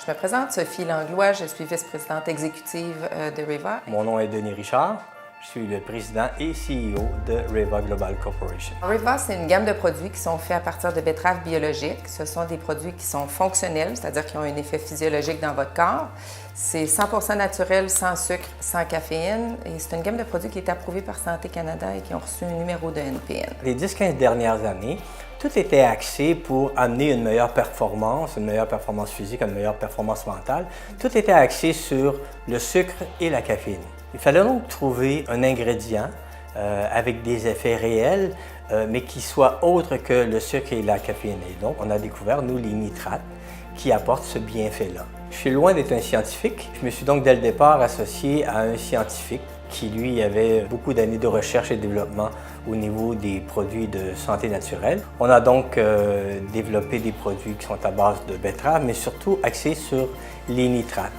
Je me présente, Sophie Langlois, je suis vice-présidente exécutive de Reva. Mon nom est Denis Richard, je suis le président et CEO de Reva Global Corporation. Reva, c'est une gamme de produits qui sont faits à partir de betteraves biologiques. Ce sont des produits qui sont fonctionnels, c'est-à-dire qui ont un effet physiologique dans votre corps. C'est 100% naturel, sans sucre, sans caféine. Et c'est une gamme de produits qui est approuvée par Santé Canada et qui ont reçu un numéro de NPN. Les 10-15 dernières années, tout était axé pour amener une meilleure performance physique, une meilleure performance mentale. Tout était axé sur le sucre et la caféine. Il fallait donc trouver un ingrédient avec des effets réels, mais qui soit autre que le sucre et la caféine. Et donc, on a découvert, nous, les nitrates, qui apportent ce bienfait-là. Je suis loin d'être un scientifique. Je me suis donc, dès le départ, associé à un scientifique qui, lui, avait beaucoup d'années de recherche et développement au niveau des produits de santé naturelle. On a donc développé des produits qui sont à base de betterave, mais surtout axés sur les nitrates,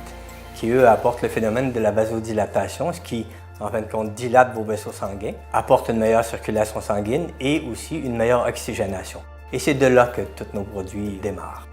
qui, eux, apportent le phénomène de la vasodilatation, ce qui, en fin de compte, dilate vos vaisseaux sanguins, apporte une meilleure circulation sanguine et aussi une meilleure oxygénation. Et c'est de là que tous nos produits démarrent.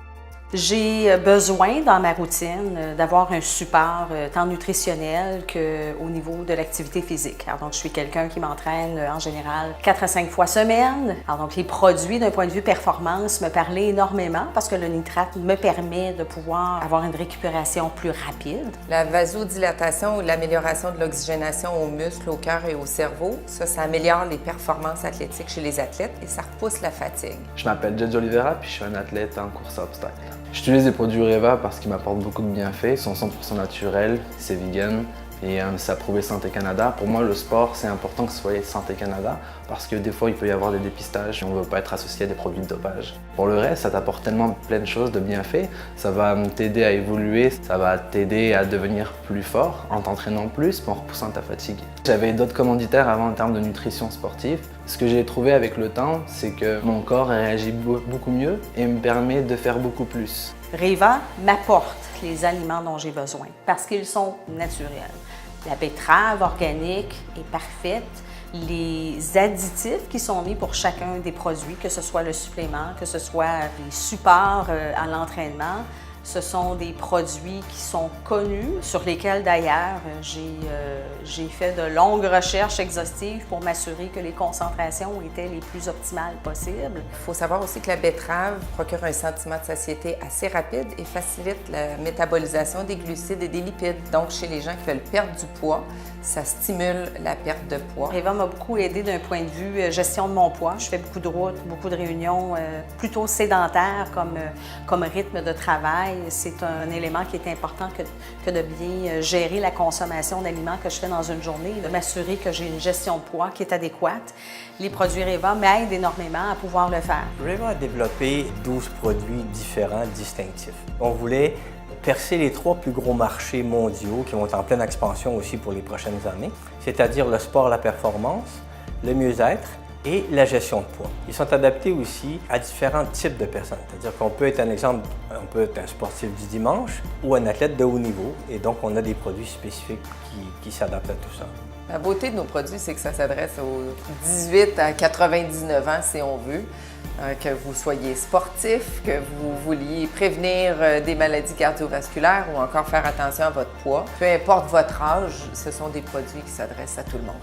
J'ai besoin dans ma routine d'avoir un support tant nutritionnel qu'au niveau de l'activité physique. Alors donc, je suis quelqu'un qui m'entraîne en général 4 à 5 fois semaine. Alors donc, les produits d'un point de vue performance me parlaient énormément parce que le nitrate me permet de pouvoir avoir une récupération plus rapide. La vasodilatation ou l'amélioration de l'oxygénation aux muscles, au cœur et au cerveau, ça améliore les performances athlétiques chez les athlètes et ça repousse la fatigue. Je m'appelle Jedj Oliveira puis je suis un athlète en course à obstacles. J'utilise les produits Reva parce qu'ils m'apportent beaucoup de bienfaits, ils sont 100% naturels, c'est vegan et c'est approuvé Santé Canada. Pour moi, le sport, c'est important que ce soit Santé Canada parce que des fois, il peut y avoir des dépistages et on ne veut pas être associé à des produits de dopage. Pour le reste, ça t'apporte tellement plein de choses, de bienfaits. Ça va t'aider à évoluer, ça va t'aider à devenir plus fort en t'entraînant plus, mais en repoussant ta fatigue. J'avais d'autres commanditaires avant en termes de nutrition sportive. Ce que j'ai trouvé avec le temps, c'est que mon corps réagit beaucoup mieux et me permet de faire beaucoup plus. Reva m'apporte les aliments dont j'ai besoin parce qu'ils sont naturels. La betterave organique est parfaite. Les additifs qui sont mis pour chacun des produits, que ce soit le supplément, que ce soit les supports à l'entraînement, ce sont des produits qui sont connus, sur lesquels d'ailleurs j'ai fait de longues recherches exhaustives pour m'assurer que les concentrations étaient les plus optimales possibles. Il faut savoir aussi que la betterave procure un sentiment de satiété assez rapide et facilite la métabolisation des glucides et des lipides. Donc, chez les gens qui veulent perdre du poids, ça stimule la perte de poids. Reva m'a beaucoup aidé d'un point de vue gestion de mon poids. Je fais beaucoup de routes, beaucoup de réunions plutôt sédentaires comme rythme de travail. C'est un élément qui est important que de bien gérer la consommation d'aliments que je fais dans une journée, de m'assurer que j'ai une gestion de poids qui est adéquate. Les produits Reva m'aident énormément à pouvoir le faire. Reva a développé 12 produits différents, distinctifs. On voulait percer les 3 plus gros marchés mondiaux qui vont être en pleine expansion aussi pour les prochaines années, c'est-à-dire le sport, la performance, le mieux-être et la gestion de poids. Ils sont adaptés aussi à différents types de personnes. C'est-à-dire qu'on peut être un exemple, on peut être un sportif du dimanche ou un athlète de haut niveau. Et donc, on a des produits spécifiques qui s'adaptent à tout ça. La beauté de nos produits, c'est que ça s'adresse aux 18 à 99 ans, si on veut. Que vous soyez sportif, que vous vouliez prévenir des maladies cardiovasculaires ou encore faire attention à votre poids. Peu importe votre âge, ce sont des produits qui s'adressent à tout le monde.